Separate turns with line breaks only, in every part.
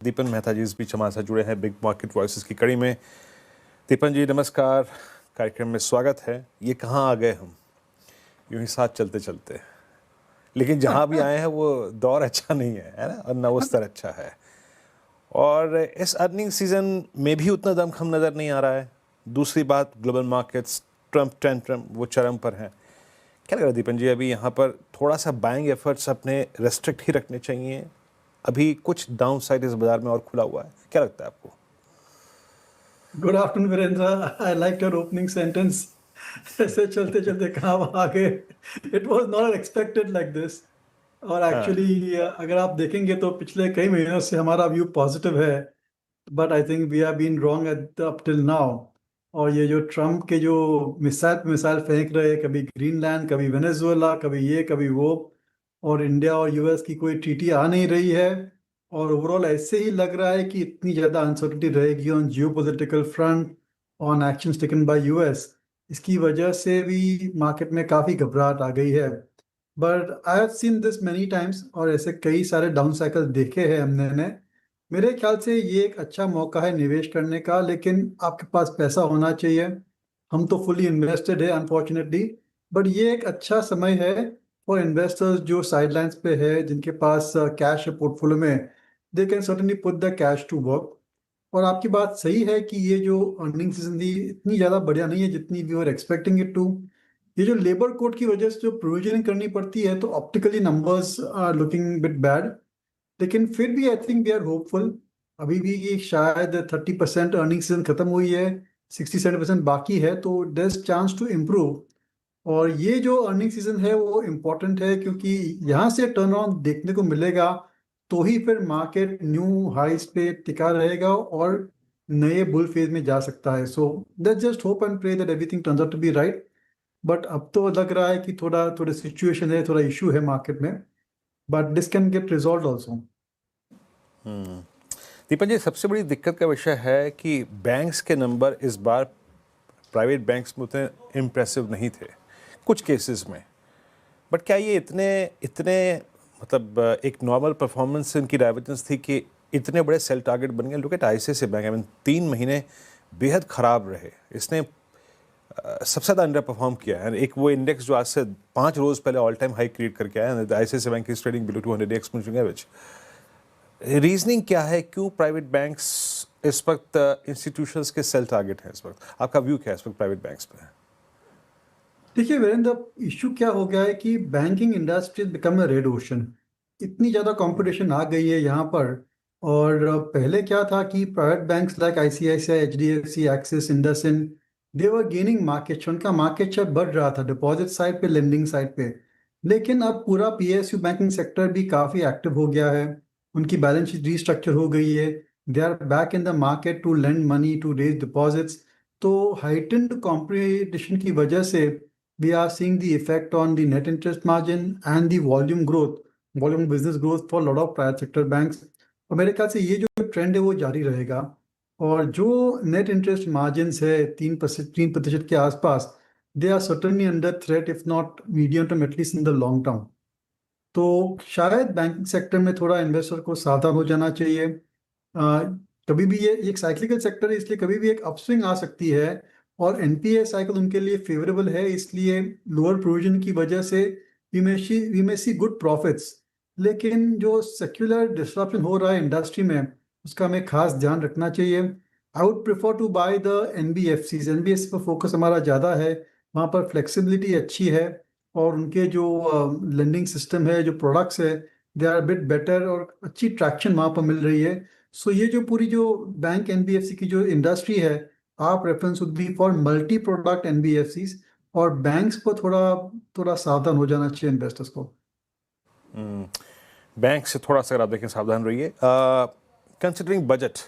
दीपन मेहता जी इस बीच हमारे साथ जुड़े हैं बिग मार्केट वॉइसेस की कड़ी में। दीपन जी नमस्कार, कार्यक्रम में स्वागत है। ये कहाँ आ गए हम, यूं ही साथ चलते चलते, लेकिन जहाँ भी आए हैं वो दौर अच्छा नहीं है ना, और ना वो स्तर अच्छा है। और इस अर्निंग सीजन में भी उतना दमखम नज़र नहीं आ रहा है। दूसरी बात, ग्लोबल मार्केट्स ट्रम्प टेंट्रम वो चरम पर हैं। क्या लग रहा है दीपन जी, अभी यहाँ पर थोड़ा सा बाइंग एफर्ट्स अपने रेस्ट्रिक्ट ही रखने चाहिए? अभी कुछ डाउन साइड इस बाजार में और खुला हुआ है, क्या लगता है आपको?
Good afternoon Virendra, I like your opening sentence. ऐसे चलते चलते कहाँ आ गए। It was not expected like this. और
हाँ।
एक्चुअली अगर आप देखेंगे तो पिछले कई महीनों से हमारा व्यू पॉजिटिव है, but I think we have been wrong at up till now. और ये जो ट्रम्प के जो मिसाइल पे मिसाइल फेंक रहे हैं, कभी ग्रीनलैंड, कभी वेनेजुएला, कभी ये कभी वो, और इंडिया और यूएस की कोई ट्रीटी आ नहीं रही है। और ओवरऑल ऐसे ही लग रहा है कि इतनी ज़्यादा अनसर्टिनिटी रहेगी on geopolitical front, on actions taken by US. इसकी वजह से भी मार्केट में काफ़ी घबराहट आ गई है। But I have seen this many times, और ऐसे कई सारे डाउन साइकिल देखे हैं हमने ने। मेरे ख्याल से ये एक अच्छा मौका है निवेश करने का, लेकिन आपके पास पैसा होना चाहिए। हम तो फुली इन्वेस्टेड है अनफॉर्चुनेटली, बट ये एक अच्छा समय है फॉर इन्वेस्टर्स जो साइडलाइंस पे है, जिनके पास कैश है पोर्टफोलियो में। They can certainly put the cash to work. और आपकी बात सही है कि ये जो अर्निंग सीजन थी इतनी ज़्यादा बढ़िया नहीं है जितनी we were expecting it to. ये जो लेबर कोड की वजह से जो प्रोविजनिंग करनी पड़ती है, तो optically numbers are looking bit bad. लेकिन फिर भी I think we are hopeful. अभी भी ये शायद 30% अर्निंग सीजन खत्म हुई है, 67% बाकी है, तो there is chance to improve. और ये जो अर्निंग सीजन है वो इम्पोर्टेंट है, क्योंकि यहाँ से टर्न अराउंड देखने को मिलेगा, तो ही फिर मार्केट न्यू हाइस पे टिका रहेगा और नए बुल फेज में जा सकता है। So let's just hope and pray that everything turns out to be right. But अब तो लग रहा है कि थोड़ा थोड़ा सिचुएशन है, थोड़ा इशू है मार्केट में, but this can get resolve also.
Deepan ji, सबसे बड़ी दिक्कत का विषय है कि बैंक्स के नंबर इस बार प्राइवेट बैंक्स में उतने इम्प्रेसिव नहीं थे कुछ केसेस में। बट क्या ये इतने इतने मतलब एक नॉर्मल परफॉर्मेंस से उनकी डाइवर्जेंस थी कि इतने बड़े सेल टारगेट बन गए? Look at ICICI bank, I mean 3 महीने बेहद ख़राब रहे। इसने सबसे ज़्यादा अंडर परफॉर्म किया है। एक वो इंडेक्स जो आज से 5 रोज़ पहले ऑल टाइम हाई क्रिएट करके आया है, ICICI bank is trading below 200 exponential average. Reasoning क्या है, क्यों प्राइवेट बैंक्स इस वक्त इंस्टीट्यूशंस के सेल टारगेट हैं इस वक्त? आपका व्यू क्या है इस वक्त प्राइवेट बैंक्स पे?
देखिए वीरेंद्र, इशू क्या हो गया है कि banking industry become a red ocean. इतनी ज़्यादा कंपटीशन आ गई है यहाँ पर। और पहले क्या था कि private banks like ICICI, HDFC, Axis, IndusInd, they were gaining market share. उनका मार्केट शेयर बढ़ रहा था डिपॉजिट साइड पे, लेंडिंग साइड पे। लेकिन अब पूरा पीएसयू बैंकिंग सेक्टर भी काफ़ी एक्टिव हो गया है। उनकी बैलेंस शीट रीस्ट्रक्चर हो गई है। They are back in the market to lend money, to raise deposits. तो हाइटेंड कंपटीशन की वजह से we are seeing the effect on the net interest margin and the volume business growth for a lot of private sector banks. और मेरे ख्याल से ये जो ट्रेंड है वो जारी रहेगा। और जो नेट इंटरेस्ट मार्जिन है 3% के आसपास, they are certainly under threat, if not medium term, at least in the long term. तो शायद बैंकिंग सेक्टर में थोड़ा इन्वेस्टर को सावधान हो जाना चाहिए। कभी भी ये एक साइक्लिकल सेक्टर है, इसलिए कभी भी एक अपस्विंग आ सकती है। और एनपीए साइकिल उनके लिए फेवरेबल है, इसलिए लोअर प्रोविजन की वजह से we may see good profits. लेकिन जो सेक्युलर डिस्ट्रप्शन हो रहा है इंडस्ट्री में, उसका हमें खास ध्यान रखना चाहिए। I would prefer to buy the NBFCs. NBFC पर फोकस हमारा ज़्यादा है, वहाँ पर फ्लेक्सिबिलिटी अच्छी है, और उनके जो लेंडिंग सिस्टम है, जो प्रोडक्ट्स है, दे आर बिट बेटर, और अच्छी ट्रैक्शन वहाँ पर मिल रही है। सो ये जो पूरी जो बैंक एनबीएफसी की जो इंडस्ट्री है, आप reference would be for multi product NBFCs. और बैंक्स पर थोड़ा थोड़ा सावधान हो जाना चाहिए इन्वेस्टर्स को।
बैंक से थोड़ा सा अगर आप देखें, सावधान रहिए। कंसिडरिंग बजट,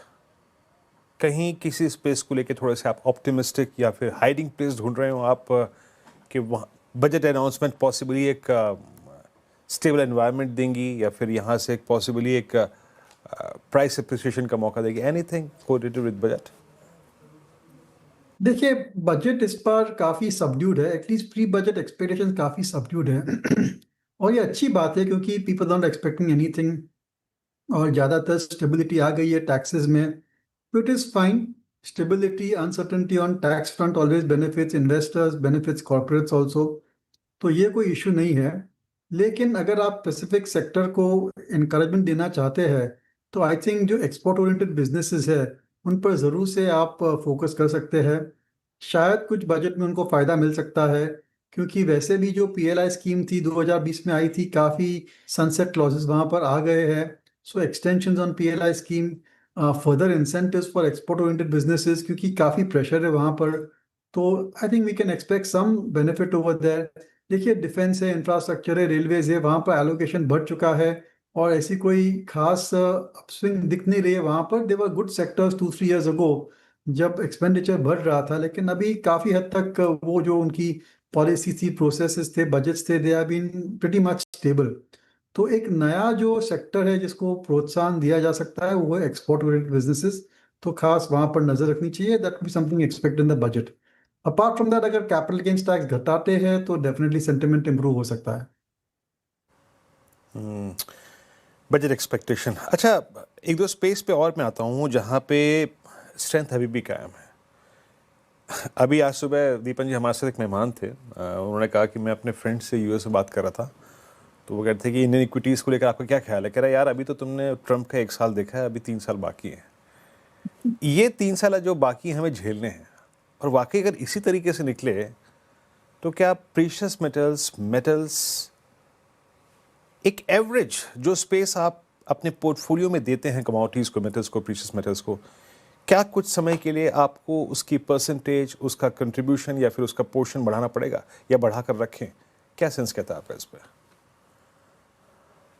कहीं किसी स्पेस को लेके थोड़े से आप ऑप्टिमिस्टिक या फिर हाइडिंग प्लेस ढूंढ रहे हो आप, कि वहाँ बजट अनाउंसमेंट पॉसिबली एक स्टेबल एनवायरनमेंट देंगी, या फिर यहाँ से एक पॉसिबली एक प्राइस अप्रिसिएशन का मौका देगी? Anything correlated with budget?
देखिए, बजट इस बार काफ़ी सबड्यूड है, एटलीस्ट प्री बजट एक्सपेक्टेशन काफ़ी सबड्यूड है। और ये अच्छी बात है, क्योंकि पीपल नॉट एक्सपेक्टिंग एनीथिंग। और ज़्यादातर स्टेबिलिटी आ गई है टैक्सेस में, तो it is fine. Stability, uncertainty on tax front always benefits investors, benefits corporates also, तो ये कोई इशू नहीं है। लेकिन अगर आप स्पेसिफिक सेक्टर को इनकरेजमेंट देना चाहते हैं तो आई थिंक जो एक्सपोर्ट ओरिएंटेड बिजनेसेस है उन पर ज़रूर से आप फोकस कर सकते हैं। शायद कुछ बजट में उनको फ़ायदा मिल सकता है, क्योंकि वैसे भी जो पीएलआई स्कीम थी 2020 में आई थी, काफ़ी सनसेट क्लॉजेस वहाँ पर आ गए हैं। So extensions on PLI scheme, further incentives for export oriented businesses, क्योंकि काफ़ी प्रेशर है वहाँ पर, तो I think we can expect some benefit over there. देखिए, डिफेंस है, इंफ्रास्ट्रक्चर है, रेलवेज है, वहाँ पर एलोकेशन बढ़ चुका है और ऐसी कोई खास अपस्विंग दिख नहीं रही है वहाँ पर। देवर गुड सेक्टर्स 2-3 years अगो जब एक्सपेंडिचर बढ़ रहा था, लेकिन अभी काफ़ी हद तक वो जो उनकी पॉलिसी थी, प्रोसेसेस थे, बजट्स थे, they are been pretty much stable. तो एक नया जो सेक्टर है जिसको प्रोत्साहन दिया जा सकता है वो है एक्सपोर्ट ओरिएंटेड बिजनेसेस, तो खास वहाँ पर नज़र रखनी चाहिए। That be something expect in the budget. Apart from that, अगर कैपिटल गेन्स टैक्स घटाते हैं तो डेफिनेटली सेंटिमेंट इंप्रूव हो सकता है।
बजट एक्सपेक्टेशन, अच्छा, एक दो स्पेस पे और मैं आता हूँ जहाँ पे स्ट्रेंथ अभी भी कायम है। अभी आज सुबह दीपन जी हमारे साथ एक मेहमान थे, उन्होंने कहा कि मैं अपने फ्रेंड से यूएस में बात कर रहा था, तो वो कहते थे कि इंडियन इक्विटीज़ को लेकर आपका क्या ख्याल है। कह रहा है यार अभी तो तुमने ट्रंप का 1 साल देखा है, अभी 3 साल बाकी है। ये 3 साल जो बाकी हमें झेलने हैं, और वाकई अगर इसी तरीके से निकले तो क्या प्रीशियस मेटल्स एक एवरेज जो स्पेस आप अपने पोर्टफोलियो में देते हैं कमोडिटीज़ को, मेटल्स को, प्रीशियस मेटल्स को, क्या कुछ समय के लिए आपको उसकी परसेंटेज, उसका कंट्रीब्यूशन या फिर उसका पोर्शन बढ़ाना पड़ेगा या बढ़ा कर रखें? क्या सेंस कहता है आपका इस पर?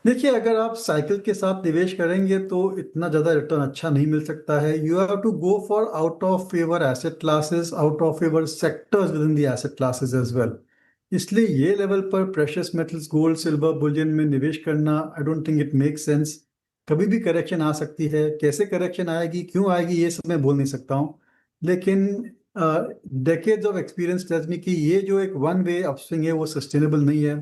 देखिए, अगर आप साइकिल के साथ निवेश करेंगे तो इतना ज़्यादा रिटर्न अच्छा नहीं मिल सकता है। You have to go for out of favour asset classes, out of favour sectors within the asset classes as well. इसलिए ये लेवल पर precious metals, gold, silver, bullion में निवेश करना I don't think it make sense. कभी भी correction आ सकती है, कैसे करेक्शन आएगी, क्यों आएगी, ये सब मैं बोल नहीं सकता हूँ। लेकिन decades of experience tells me कि ये जो एक वन वे अपस्विंग है वो सस्टेनेबल नहीं है।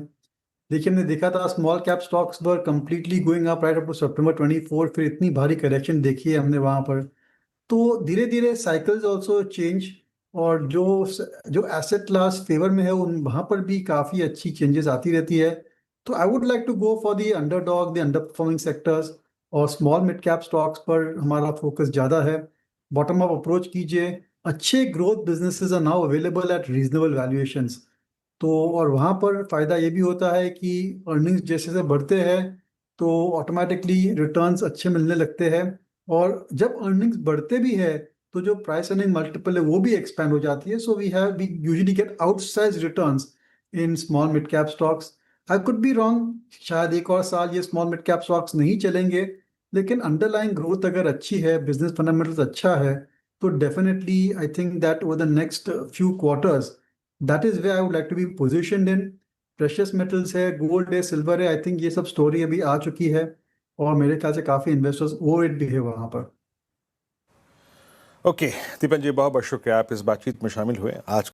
देखिए, हमने देखा था स्मॉल कैप स्टॉक्स पर completely going up right up to सितंबर 24, फिर इतनी भारी करेक्शन देखी है हमने वहां पर। तो धीरे धीरे साइकिल्स आल्सो चेंज, और जो जो एसेट क्लास फेवर में है उन वहां पर भी काफी अच्छी चेंजेस आती रहती है। तो I would like to go for the underdog, the underperforming sectors, और स्मॉल मिड कैप स्टॉक्स पर हमारा फोकस ज्यादा है। बॉटम अप अप्रोच कीजिए। अच्छे growth businesses are now available at reasonable valuations. तो और वहाँ पर फ़ायदा ये भी होता है कि अर्निंग्स जैसे जैसे बढ़ते हैं तो ऑटोमेटिकली रिटर्न्स अच्छे मिलने लगते हैं। और जब अर्निंग्स बढ़ते भी है तो जो प्राइस अर्निंग मल्टीपल है वो भी एक्सपैंड हो जाती है। So we usually get outsize returns in small mid cap stocks. I could be wrong, शायद एक और साल ये स्मॉल मिड कैप स्टॉक्स नहीं चलेंगे, लेकिन अंडरलाइंग ग्रोथ अगर अच्छी है, बिजनेस फंडामेंटल्स अच्छा है, तो definitely I think that over the next few quarters that is way I would like to be positioned in. Precious metals है, गोल्ड है, सिल्वर है, आई थिंक ये सब स्टोरी अभी आ चुकी है और मेरे ख्याल से काफ़ी इन्वेस्टर्स ओवर भी है वहाँ पर।
ओके, दीपन जी बहुत बहुत शुक्रिया, आप इस बातचीत में शामिल हुए। आज